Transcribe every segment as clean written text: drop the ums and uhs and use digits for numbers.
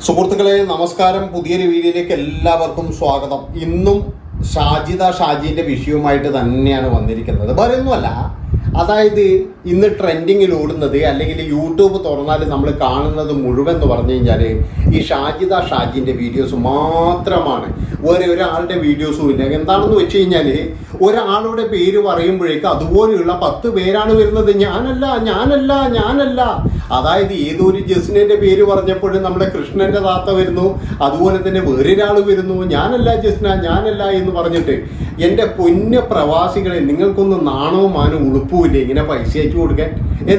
സുഹൃത്തുക്കളെ നമസ്കാരം. പുതിയൊരു വീഡിയോയിലേക്ക് എല്ലാവർക്കും സ്വാഗതം. ഇന്നും ഷാജിന്റെ വിഷയവുമായിട്ട് തന്നെയാണ് വന്നിരിക്കുന്നത്. വേറൊന്നുമല്ല, അതായത് ഇന്ന് ട്രെൻഡിങ്ങിൽ ഓടുന്നത് അല്ലെങ്കിൽ യൂട്യൂബ് തുറന്നാൽ നമ്മൾ കാണുന്നത് മുഴുവൻ എന്ന് പറഞ്ഞു കഴിഞ്ഞാൽ ഈ ഷാജിന്റെ വീഡിയോസ് മാത്രമാണ്. വേറെ ഒരാളുടെ വീഡിയോസും ഇല്ല. എന്താണെന്ന് വെച്ച് കഴിഞ്ഞാൽ ഒരാളുടെ പേര് പറയുമ്പോഴേക്ക് അതുപോലെയുള്ള 10 പേരാണ് വരുന്നത്. ഞാനല്ല. അതായത് ഏതൊരു ജസ്നന്റെ പേര് പറഞ്ഞപ്പോഴും നമ്മുടെ കൃഷ്ണന്റെ താത്ത വരുന്നു, അതുപോലെ തന്നെ വേറൊരാൾ വരുന്നു, ഞാനല്ല എന്ന് പറഞ്ഞിട്ട്. എൻ്റെ പൊന്ന പ്രവാസികളെ, നിങ്ങൾക്കൊന്ന് നാണവും മാനവും ഉളുപ്പുമില്ല ഇങ്ങനെ പൈസ അയച്ചു കൊടുക്കാൻ?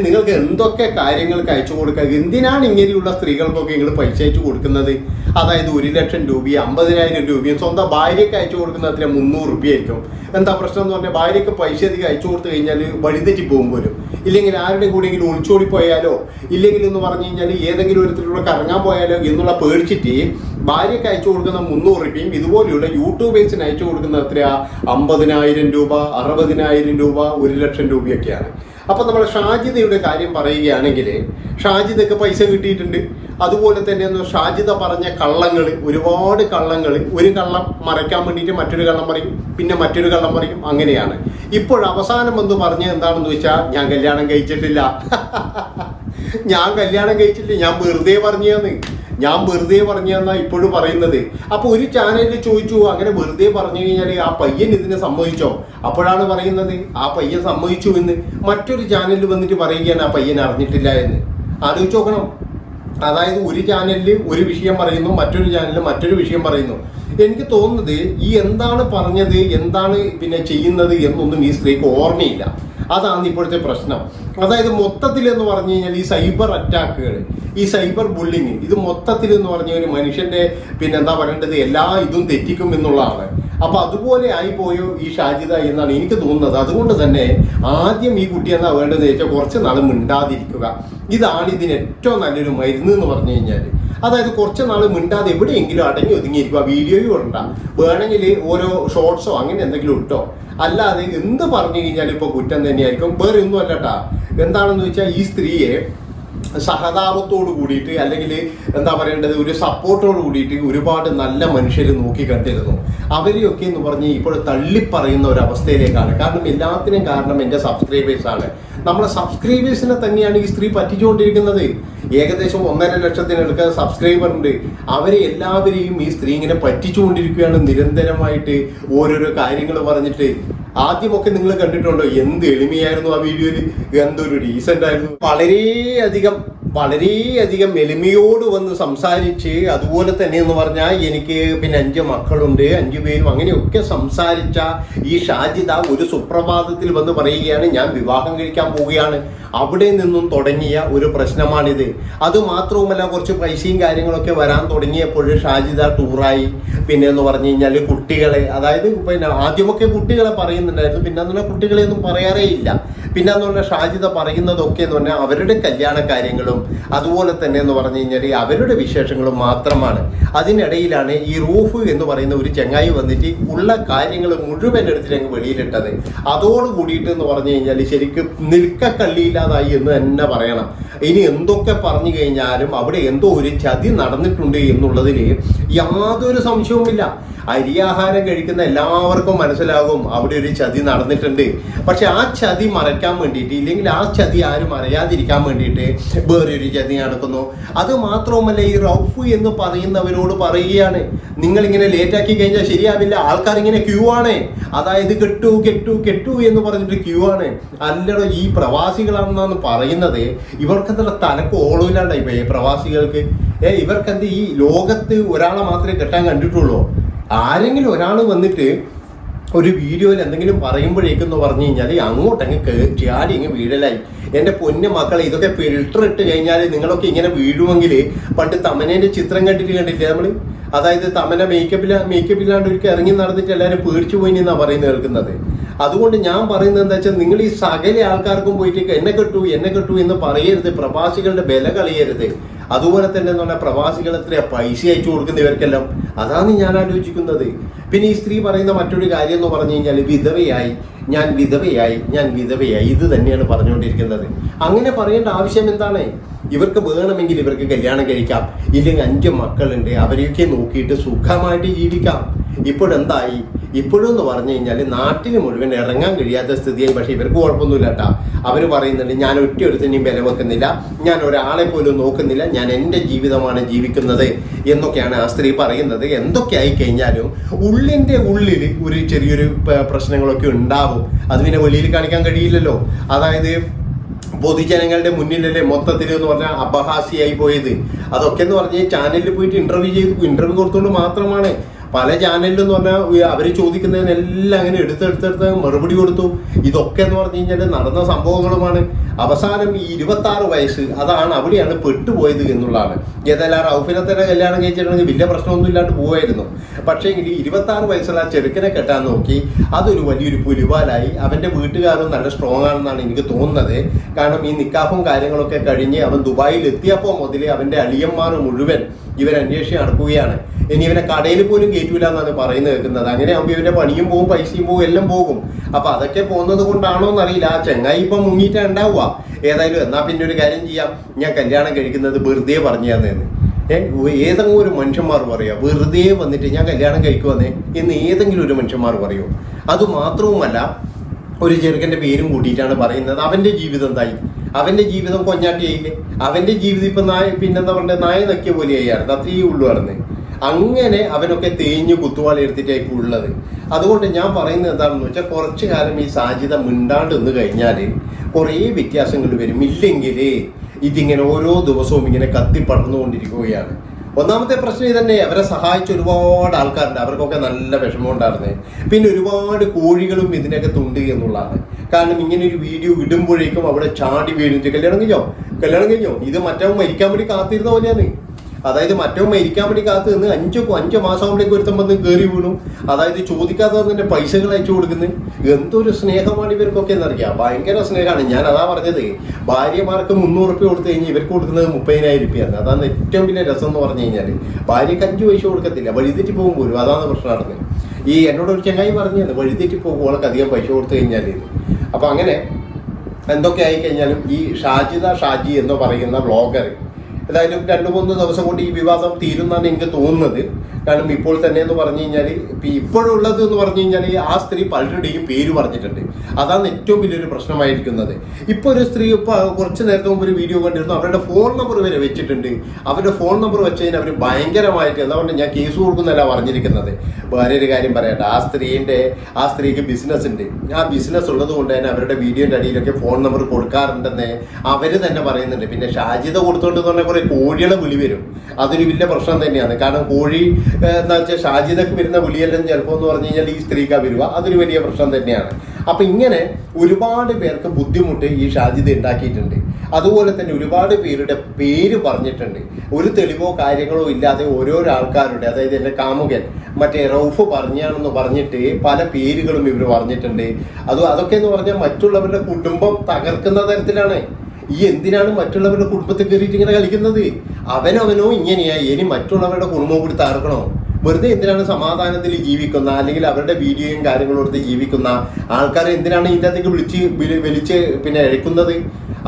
നിങ്ങൾക്ക് എന്തൊക്കെ കാര്യങ്ങൾക്ക് അയച്ചു കൊടുക്കുക? എന്തിനാണ് ഇങ്ങനെയുള്ള സ്ത്രീകൾക്കൊക്കെ നിങ്ങൾ പൈസ അയച്ചു കൊടുക്കുന്നത്? അതായത് 1 ലക്ഷം രൂപയും 50,000 രൂപയും സ്വന്തം ഭാര്യയ്ക്ക് അയച്ചു കൊടുക്കുന്നതിന് 300 രൂപ ആയിരിക്കും. എന്താ പ്രശ്നം എന്ന് പറഞ്ഞാൽ ഭാര്യയ്ക്ക് പൈസ അധികം അയച്ചു കൊടുത്തു കഴിഞ്ഞാൽ വഴിതെറ്റി പോകും പോലും, ഇല്ലെങ്കിൽ ആരുടെ കൂടെയെങ്കിലും ഒളിച്ചോടി പോയാലോ, ഇല്ലെങ്കിൽ എന്ന് പറഞ്ഞു കഴിഞ്ഞാൽ ഏതെങ്കിലും ഒരുത്തിലൂടെ കറങ്ങാൻ പോയാലോ എന്നുള്ള പേടിച്ചിട്ട് ഭാര്യയ്ക്ക് അയച്ചു കൊടുക്കുന്ന 300 രൂപയും ഇതുപോലെയുള്ള യൂട്യൂബേഴ്സിന് അയച്ചു കൊടുക്കുന്ന എത്രയാ 50,000 രൂപ, 60,000 രൂപ, 1 ലക്ഷം രൂപയൊക്കെയാണ്. അപ്പം നമ്മൾ ഷാജിദയുടെ കാര്യം പറയുകയാണെങ്കിൽ ഷാജിദക്ക് പൈസ കിട്ടിയിട്ടുണ്ട്. അതുപോലെ തന്നെ ഷാജിദ പറഞ്ഞ കള്ളങ്ങൾ, ഒരുപാട് കള്ളങ്ങൾ. ഒരു കള്ളം മറയ്ക്കാൻ വേണ്ടിയിട്ട് മറ്റൊരു കള്ളം പറയും, പിന്നെ മറ്റൊരു കള്ളം പറയും. അങ്ങനെയാണ് ഇപ്പോൾ അവസാനം എന്ന് പറഞ്ഞത് എന്താണെന്ന് വെച്ചാൽ, ഞാൻ കല്യാണം കഴിച്ചിട്ടില്ല, ഞാൻ വെറുതെ പറഞ്ഞാന്ന് ഇപ്പോഴും പറയുന്നത്. അപ്പോൾ ഒരു ചാനലിൽ ചോദിച്ചു, അങ്ങനെ വെറുതെ പറഞ്ഞു കഴിഞ്ഞാൽ ആ പയ്യൻ ഇതിനെ സമ്മതിച്ചോ? അപ്പോഴാണ് പറയുന്നത് ആ പയ്യൻ സമ്മതിച്ചു എന്ന്. മറ്റൊരു ചാനലിൽ വന്നിട്ട് പറയുകയാണ് ആ പയ്യൻ അറിഞ്ഞിട്ടില്ല എന്ന്. ആലോചിച്ച് നോക്കണം. അതായത് ഒരു ചാനലിൽ ഒരു വിഷയം പറയുന്നു, മറ്റൊരു ചാനലിൽ മറ്റൊരു വിഷയം പറയുന്നു. എനിക്ക് തോന്നുന്നത് ഈ എന്താണ് പറഞ്ഞത്, എന്താണ് പിന്നെ ചെയ്യുന്നത് എന്നൊന്നും ഈ സ്ത്രീക്ക് ഓർമ്മയില്ല. അതാണ് ഇപ്പോഴത്തെ പ്രശ്നം. അതായത് മൊത്തത്തിൽ എന്ന് പറഞ്ഞു കഴിഞ്ഞാൽ ഈ സൈബർ അറ്റാക്കുകൾ, ഈ സൈബർ ബുള്ളിങ്, ഇത് മൊത്തത്തിൽ എന്ന് പറഞ്ഞ ഒരു മനുഷ്യന്റെ പിന്നെ എന്താ പറയേണ്ടത് എല്ലാ ഇതും തെറ്റിക്കും എന്നുള്ളതാണ്. അപ്പൊ അതുപോലെ ആയിപ്പോയോ ഈ ഷാജിദ എന്നാണ് എനിക്ക് തോന്നുന്നത്. അതുകൊണ്ട് തന്നെ ആദ്യം ഈ കുട്ടി എന്താ വേണ്ടതെന്ന് വെച്ചാൽ കുറച്ച് നാൾ മിണ്ടാതിരിക്കുക. ഇതാണ് ഇതിന് ഏറ്റവും നല്ലൊരു മരുന്ന് എന്ന് പറഞ്ഞു കഴിഞ്ഞാൽ. അതായത് കുറച്ച് നാൾ മിണ്ടാതെ എവിടെയെങ്കിലും അടങ്ങി ഒതുങ്ങിയിരിക്കുക. വീഡിയോയും ഇടണ്ട, വേണമെങ്കിൽ ഓരോ ഷോർട്സോ അങ്ങനെ എന്തെങ്കിലും ഇട്ടോ. അല്ലാതെ എന്ത് പറഞ്ഞു കഴിഞ്ഞാൽ ഇപ്പോൾ കുറ്റം തന്നെയായിരിക്കും. വേറെ ഒന്നും അല്ലട്ടാ. എന്താണെന്ന് വെച്ചാൽ ഈ സ്ത്രീയെ സഹതാപത്തോട് കൂടിയിട്ട്, അല്ലെങ്കിൽ എന്താ പറയേണ്ടത്, ഒരു സപ്പോർട്ടോട് കൂടിയിട്ട് ഒരുപാട് നല്ല മനുഷ്യർ നോക്കി കണ്ടിരുന്നു. അവരെയൊക്കെ എന്ന് പറഞ്ഞ് ഇപ്പോൾ തള്ളിപ്പറയുന്ന ഒരു അവസ്ഥയിലേക്കാണ്. കാരണം എല്ലാത്തിനും കാരണം എൻ്റെ സബ്സ്ക്രൈബേഴ്സാണ്. നമ്മളെ സബ്സ്ക്രൈബേഴ്സിനെ തന്നെയാണ് ഈ സ്ത്രീ പറ്റിച്ചുകൊണ്ടിരിക്കുന്നത്. ഏകദേശം 1.5 ലക്ഷത്തിനടുക്ക സബ്സ്ക്രൈബർ ഉണ്ട്. അവരെ എല്ലാവരെയും ഈ സ്ത്രീ ഇങ്ങനെ പറ്റിച്ചുകൊണ്ടിരിക്കുകയാണ് നിരന്തരമായിട്ട് ഓരോരോ കാര്യങ്ങൾ പറഞ്ഞിട്ട്. ആദ്യമൊക്കെ നിങ്ങൾ കണ്ടിട്ടുണ്ടോ എന്ത് എളിമയായിരുന്നു ആ വീഡിയോയിൽ, എന്തൊരു ഡീസൻ്റ് ആയിരുന്നു. വളരെയധികം എളിമയോട് വന്ന് സംസാരിച്ച്, അതുപോലെ തന്നെ എന്ന് പറഞ്ഞാൽ എനിക്ക് പിന്നെ 5 മക്കളുണ്ട്, 5 പേരും അങ്ങനെയൊക്കെ സംസാരിച്ച ഈ ഷാജിദ ഒരു സുപ്രഭാതത്തിൽ വന്ന് പറയുകയാണ് ഞാൻ വിവാഹം കഴിക്കാൻ പോവുകയാണ്. അവിടെ നിന്നും തുടങ്ങിയ ഒരു പ്രശ്നമാണിത്. അതുമാത്രവുമല്ല, കുറച്ച് പൈസയും കാര്യങ്ങളൊക്കെ വരാൻ തുടങ്ങിയപ്പോൾ ഷാജിദ ടൂറായി. പിന്നെ എന്ന് പറഞ്ഞു കഴിഞ്ഞാൽ കുട്ടികളെ, അതായത് പിന്നെ ആദ്യമൊക്കെ കുട്ടികളെ പറയുന്നുണ്ടായിരുന്നു, പിന്നെ എന്ന് പറഞ്ഞാൽ കുട്ടികളെ ഒന്നും പറയാറേ ഇല്ല. പിന്നെ എന്ന് പറഞ്ഞാൽ ഷാജിദ പറയുന്നതൊക്കെ എന്ന് പറഞ്ഞാൽ അവരുടെ കല്യാണ കാര്യങ്ങളും അതുപോലെ തന്നെ എന്ന് പറഞ്ഞു കഴിഞ്ഞാൽ അവരുടെ വിശേഷങ്ങളും മാത്രമാണ്. അതിനിടയിലാണ് ഈ റൂഫ് എന്ന് പറയുന്ന ഒരു ചങ്ങായി വന്നിട്ട് ഉള്ള കാര്യങ്ങൾ മുഴുവൻ എടുത്തിട്ട് വെളിയിലിട്ടത്. അതോടുകൂടിയിട്ട് എന്ന് പറഞ്ഞു കഴിഞ്ഞാൽ ശരിക്കും നിൽക്കക്കള്ളിയില്ലാതായി എന്ന് തന്നെ പറയണം. ഇനി എന്തൊക്കെ പറഞ്ഞു കഴിഞ്ഞാലും അവിടെ എന്തോ ഒരു ചതി നടന്നിട്ടുണ്ട് എന്നുള്ളതിൽ യാതൊരു സംശയവുമില്ല. അരിയാഹാരം കഴിക്കുന്ന എല്ലാവർക്കും മനസ്സിലാകും അവിടെ ഒരു ചതി നടന്നിട്ടുണ്ട്. പക്ഷെ ആ ചതി മറയ്ക്കാൻ വേണ്ടിയിട്ട്, ഇല്ലെങ്കിൽ ആ ചതി ആരും അറിയാതിരിക്കാൻ വേണ്ടിയിട്ട് വേറൊരു ചതി നടക്കുന്നു. അത് മാത്രവുമല്ല, ഈ റൌഫ് എന്ന് പറയുന്നവരോട് പറയുകയാണ് നിങ്ങളിങ്ങനെ ലേറ്റാക്കി കഴിഞ്ഞാൽ ശരിയാവില്ല. ആൾക്കാർ ഇങ്ങനെ ക്യൂ ആണ്. അതായത് കെട്ടു എന്ന് പറഞ്ഞിട്ട് ക്യൂ ആണ്. അല്ലടോ, ഈ പ്രവാസികളാണെന്നാണ് പറയുന്നത്. ഇവർക്കെന്താ തലക്ക് ഓളമില്ലാണ്ടായി പോയി പ്രവാസികൾക്ക്. ഇവർക്കെന്ത് ഈ ലോകത്ത് ഒരാളെ മാത്രമേ കെട്ടാൻ കണ്ടിട്ടുള്ളൂ. ആരെങ്കിലും ഒരാൾ വന്നിട്ട് ഒരു വീഡിയോയിൽ എന്തെങ്കിലും പറയുമ്പോഴേക്കെന്ന് പറഞ്ഞു കഴിഞ്ഞാൽ അങ്ങോട്ടങ്ങ് ചാടി അങ്ങ് വീഴലായി. എൻ്റെ പൊന്നു മക്കളെ, ഇതൊക്കെ ഫിൽട്ടർ ഇട്ട് കഴിഞ്ഞാൽ നിങ്ങളൊക്കെ ഇങ്ങനെ വീഴുമെങ്കിൽ പണ്ട് തമനേൻ്റെ ചിത്രം കണ്ടിട്ടില്ലേ നമ്മൾ? അതായത് തമന മേക്കപ്പില്ലാണ്ട് ഒരിക്കൽ ഇറങ്ങി നടന്നിട്ട് എല്ലാവരും പേടിച്ചു പോയി എന്നാണ് പറയുന്നത് കേൾക്കുന്നത്. അതുകൊണ്ട് ഞാൻ പറയുന്നത് എന്താ വെച്ചാൽ, നിങ്ങൾ ഈ സകല ആൾക്കാർക്കും പോയിട്ട് എന്നെ കെട്ടു എന്ന് പറയരുത്. പ്രവാസികളുടെ വില കളയരുത്. അതുപോലെ തന്നെ എന്ന് പറഞ്ഞാൽ പ്രവാസികൾ എത്രയാ പൈസ അയച്ചു കൊടുക്കുന്ന ഇവർക്കെല്ലാം. അതാണ് ഞാൻ ആലോചിക്കുന്നത്. പിന്നെ ഈ സ്ത്രീ പറയുന്ന മറ്റൊരു കാര്യം എന്ന് പറഞ്ഞു കഴിഞ്ഞാൽ ഞാൻ വിധവയായി ഇത് തന്നെയാണ് പറഞ്ഞുകൊണ്ടിരിക്കുന്നത്. അങ്ങനെ പറയേണ്ട ആവശ്യം എന്താണ്? ഇവർക്ക് വേണമെങ്കിൽ ഇവർക്ക് കല്യാണം കഴിക്കാം, ഇല്ലെങ്കിൽ 5 മക്കളുണ്ട്, അവരെയൊക്കെ നോക്കിയിട്ട് സുഖമായിട്ട് ജീവിക്കാം. ഇപ്പോഴെന്തായി? ഇപ്പോഴെന്ന് പറഞ്ഞു കഴിഞ്ഞാൽ നാട്ടിൽ മുഴുവൻ ഇറങ്ങാൻ കഴിയാത്ത സ്ഥിതിയായി. പക്ഷേ ഇവർക്ക് കുഴപ്പമൊന്നുമില്ല കേട്ടാ. അവർ പറയുന്നുണ്ട്, ഞാൻ ഒറ്റയൊരുത്തിനെയും വില വെക്കുന്നില്ല, ഞാൻ ഒരാളെ പോലും നോക്കുന്നില്ല, ഞാൻ എൻ്റെ ജീവിതമാണ് ജീവിക്കുന്നത് എന്നൊക്കെയാണ് ആ സ്ത്രീ പറയുന്നത്. എന്തൊക്കെ ആയി കഴിഞ്ഞാലും ഉള്ളിൻ്റെ ഉള്ളിൽ ഒരു ചെറിയൊരു പ്രശ്നങ്ങളൊക്കെ ഉണ്ടാവും. അത് പിന്നെ വെളിയിൽ കാണിക്കാൻ കഴിയില്ലല്ലോ. അതായത് പൊതുജനങ്ങളുടെ മുന്നിലല്ലേ മൊത്തത്തിൽ എന്ന് പറഞ്ഞാൽ അപഹാസ്യമായി പോയത്. അതൊക്കെ എന്ന് പറഞ്ഞാൽ ചാനലിൽ പോയിട്ട് ഇന്റർവ്യൂ കൊടുത്തുകൊണ്ട് മാത്രമാണ്. പല ചാനലിലെന്ന് പറഞ്ഞാൽ അവർ ചോദിക്കുന്നതിനെല്ലാം അങ്ങനെ എടുത്തെടുത്ത് മറുപടി കൊടുത്തു. ഇതൊക്കെ എന്ന് പറഞ്ഞു കഴിഞ്ഞാൽ നടന്ന സംഭവങ്ങളുമാണ്. അവസാനം ഈ 26 വയസ്സ്, അതാണ് അവിടെയാണ് പെട്ടുപോയത് എന്നുള്ളതാണ്. ഏതായാലും റൗഫിനത്തെ കല്യാണം കഴിച്ചിട്ടുണ്ടെങ്കിൽ വലിയ പ്രശ്നമൊന്നും ഇല്ലാണ്ട് പോവായിരുന്നു. പക്ഷേ എങ്കിൽ 26 വയസ്സുള്ള ആ ചെറുക്കനെ കെട്ടാൻ നോക്കി, അതൊരു വലിയൊരു പുലിവാലായി. അവൻ്റെ വീട്ടുകാരും നല്ല സ്ട്രോങ് ആണെന്നാണ് എനിക്ക് തോന്നുന്നത്. കാരണം ഈ നിക്കാഹും കാര്യങ്ങളൊക്കെ കഴിഞ്ഞ് അവൻ ദുബായിൽ എത്തിയപ്പോൾ മുതൽ അവൻ്റെ അളിയന്മാർ മുഴുവൻ ഇവരന്വേഷിച്ച് നടക്കുകയാണ്. ഇനി ഇവനെ കടയിൽ പോലും കയറ്റൂല എന്നാണ് പറയുന്നത് കേൾക്കുന്നത്. അങ്ങനെ ആകുമ്പോൾ ഇവന്റെ പണിയും പോകും, പൈസയും പോകും, എല്ലാം പോകും. അപ്പൊ അതൊക്കെ പോകുന്നത് കൊണ്ടാണോ എന്നറിയില്ല. ആ ചെങ്ങായി ഇപ്പം മുങ്ങിയിട്ട് ഉണ്ടാവുക. ഏതായാലും എന്നാ പിന്നെ ഒരു കാര്യം ചെയ്യാം, ഞാൻ കല്യാണം കഴിക്കുന്നത് വെറുതെ പറഞ്ഞു തന്നേന്ന്. ഏതെങ്കിലും ഒരു മനുഷ്യന്മാർ പറയുക വെറുതെ വന്നിട്ട് ഞാൻ കല്യാണം കഴിക്കുവന്നേ എന്ന് ഏതെങ്കിലും ഒരു മനുഷ്യന്മാർ പറയുമോ? അതുമാത്രവുമല്ല, ഒരു ചെറുക്കൻ്റെ പേരും കൂട്ടിയിട്ടാണ് പറയുന്നത്. അവൻ്റെ ജീവിതം എന്തായി? അവൻ്റെ ജീവിതം കൊഞ്ഞാട്ടിയായില്ലേ? അവൻ്റെ ജീവിതം ഇപ്പം പിന്നെന്താ പറയുക, നായ നക്കിയ പോലെയായിരുന്നു. അത്രയേ ഉള്ളൂ പറഞ്ഞ്. അങ്ങനെ അവനൊക്കെ തേഞ്ഞു കുത്തുവാളി എടുത്തിട്ടായിരിക്കും ഉള്ളത്. അതുകൊണ്ട് ഞാൻ പറയുന്നത് എന്താണെന്ന് വെച്ചാൽ, കുറച്ചു കാലം ഈ സാജിത മിണ്ടാണ്ട് നിന്ന് കഴിഞ്ഞാൽ കുറേ വ്യത്യാസങ്ങൾ വരും. ഇല്ലെങ്കിൽ ഇതിങ്ങനെ ഓരോ ദിവസവും ഇങ്ങനെ കത്തിപ്പടർന്നുകൊണ്ടിരിക്കുകയാണ്. ഒന്നാമത്തെ പ്രശ്നം ഇതന്നെ, അവരെ സഹായിച്ച ഒരുപാട് ആൾക്കാരുണ്ട്, അവർക്കൊക്കെ നല്ല വിഷമം ഉണ്ടായിരുന്നേ. പിന്നെ ഒരുപാട് കോഴികളും ഇതിനകത്ത് ഉണ്ട് എന്നുള്ളതാണ്. കാരണം ഇങ്ങനെ ഒരു വീഡിയോ ഇടുമ്പോഴേക്കും അവിടെ ചാടി വീണിട്ട് കല്യാണം കഴിഞ്ഞോ ഇത് മറ്റവൻ മരിക്കാൻ വേണ്ടി കാത്തിരുന്ന പോലെയാണ്. അതായത് മറ്റവൻ മരിക്കാൻ വേണ്ടി കാത്ത് നിന്ന് 5 മാസമാകുമ്പോഴേക്ക് ഒരുത്തം വന്ന് കയറി വീണു. അതായത് ചോദിക്കാതെ തന്നെ പൈസകൾ അയച്ചു കൊടുക്കുന്നത്. എന്തൊരു സ്നേഹമാണ് ഇവർക്കൊക്കെ എന്നറിയാം. ഭയങ്കര സ്നേഹമാണ്. ഞാൻ അതാ പറഞ്ഞത്, ഭാര്യമാർക്ക് 300 രൂപ കൊടുത്തു കഴിഞ്ഞാൽ ഇവർക്ക് കൊടുക്കുന്നത് 30,000 രൂപയാണ്. അതാണ് ഏറ്റവും വലിയ രസം എന്ന് പറഞ്ഞു കഴിഞ്ഞാൽ. ഭാര്യക്ക് 5 പൈസ കൊടുക്കത്തില്ല, വഴിതെറ്റി പോകും പോലും. അതാണ് പ്രശ്നം നടന്നത്. ഈ എന്നോടൊരു ചങ്ങായി പറഞ്ഞത്, വഴിതെറ്റി പോകുമ്പോൾ അധികം പൈസ കൊടുത്തു കഴിഞ്ഞാൽ. അപ്പം അങ്ങനെ എന്തൊക്കെ ആയിക്കഴിഞ്ഞാലും ഈ ഷാജി എന്ന് പറയുന്ന വ്ളോഗർ ഏതായാലും 2-3 ദിവസം കൊണ്ട് ഈ വിവാദം തീരുന്നാണ് എനിക്ക് തോന്നുന്നത്. കാരണം ഇപ്പോൾ തന്നെ എന്ന് പറഞ്ഞു കഴിഞ്ഞാൽ, ഇപ്പോഴുള്ളത് എന്ന് പറഞ്ഞു കഴിഞ്ഞാൽ ആ സ്ത്രീ പലരുടെയും പേര് പറഞ്ഞിട്ടുണ്ട്. അതാണ് ഏറ്റവും വലിയൊരു പ്രശ്നമായിരിക്കുന്നത്. ഇപ്പോൾ ഒരു സ്ത്രീ കുറച്ച് നേരത്തെ മുമ്പ് ഒരു വീഡിയോ കണ്ടിരുന്നു, അവരുടെ ഫോൺ നമ്പർ വരെ വെച്ചിട്ടുണ്ട്. അവരുടെ ഫോൺ നമ്പർ വെച്ചതിന് അവർ ഭയങ്കരമായിട്ട് അതുകൊണ്ട് ഞാൻ കേസ് കൊടുക്കുന്നല്ല പറഞ്ഞിരിക്കുന്നത്. വേറൊരു കാര്യം പറയട്ടെ, ആ സ്ത്രീക്ക് ബിസിനസ് ഉണ്ട്. ആ ബിസിനസ് ഉള്ളത് കൊണ്ട് തന്നെ അവരുടെ വീഡിയോൻ്റെ അടിയിലൊക്കെ ഫോൺ നമ്പർ കൊടുക്കാറുണ്ടെന്ന് അവർ തന്നെ പറയുന്നുണ്ട്. പിന്നെ ഷാജിത കൊടുത്തോണ്ട് തന്നെ കുറെ കോഴികളെ വിളി വരും. അതൊരു വലിയ പ്രശ്നം തന്നെയാണ്. കാരണം കോഴി എന്താ വെച്ചാൽ ഷാജിദക്ക് വരുന്ന വിളിയെല്ലാം ചിലപ്പോൾ എന്ന് പറഞ്ഞു കഴിഞ്ഞാൽ ഈ സ്ത്രീക്കാ വരിക. അതൊരു വലിയ പ്രശ്നം തന്നെയാണ്. അപ്പൊ ഇങ്ങനെ ഒരുപാട് പേർക്ക് ബുദ്ധിമുട്ട് ഈ ഷാജിദ ഉണ്ടാക്കിയിട്ടുണ്ട്. അതുപോലെ തന്നെ ഒരുപാട് പേരുടെ പേര് പറഞ്ഞിട്ടുണ്ട്. ഒരു തെളിവോ കാര്യങ്ങളോ ഇല്ലാതെ ഓരോരോ ആൾക്കാരുടെ, അതായത് എൻ്റെ കാമുകൻ മറ്റേ റൌഫ് പറഞ്ഞാണെന്ന് പറഞ്ഞിട്ട് പല പേരുകളും ഇവർ പറഞ്ഞിട്ടുണ്ട്. അതൊക്കെ എന്ന് പറഞ്ഞാൽ മറ്റുള്ളവരുടെ കുടുംബം തകർക്കുന്ന തരത്തിലാണ്. ഈ എന്തിനാണ് മറ്റുള്ളവരുടെ കുടുംബത്തിൽ കയറിയിട്ട് ഇങ്ങനെ കളിക്കുന്നത്? അവനോ ഇങ്ങനെയായി, ഇനി മറ്റുള്ളവരുടെ കുടുംബം കൂടി തകർക്കണോ? വെറുതെ എന്തിനാണ് സമാധാനത്തിൽ ജീവിക്കുന്ന, അല്ലെങ്കിൽ അവരുടെ വീഡിയോയും കാര്യങ്ങളും എടുത്ത് ജീവിക്കുന്ന ആൾക്കാരെ എന്തിനാണ് ഇതിൻ്റെ അകത്തേക്ക് വലിച്ച് പിന്നെ അഴിക്കുന്നത്?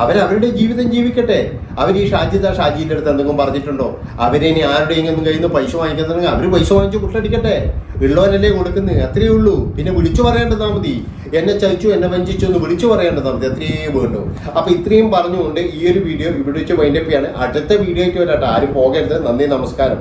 അവരവരുടെ ജീവിതം ജീവിക്കട്ടെ. അവർ ഈ ഷാജിയുടെ അടുത്ത് എന്തെങ്കിലും പറഞ്ഞിട്ടുണ്ടോ? അവരിനി ആരുടെയെങ്കിലും കയ്യിൽ നിന്ന് പൈസ വാങ്ങിക്കുന്നുണ്ടെങ്കിൽ അവർ പൈസ വാങ്ങിച്ച് കുട്ടടിക്കട്ടെ. ഉള്ളവനല്ലേ കൊടുക്കുന്നത്, അത്രയേ ഉള്ളൂ. പിന്നെ വിളിച്ചു പറയേണ്ടതാ മതി. എന്നെ ചതിച്ചു, എന്നെ വഞ്ചിച്ചു എന്ന് വിളിച്ചു പറയേണ്ടതാ മതി. അത്രയേ വേണ്ടു. അപ്പൊ ഇത്രയും പറഞ്ഞുകൊണ്ട് ഈ ഒരു വീഡിയോ ഇവിടെ വെച്ച് വൈൻഡപ്പ് ചെയ്യാണ്. അടുത്ത വീഡിയോ ആയിട്ട് വരാട്ടെ. ആരും പോകരുത്. നന്ദി, നമസ്കാരം.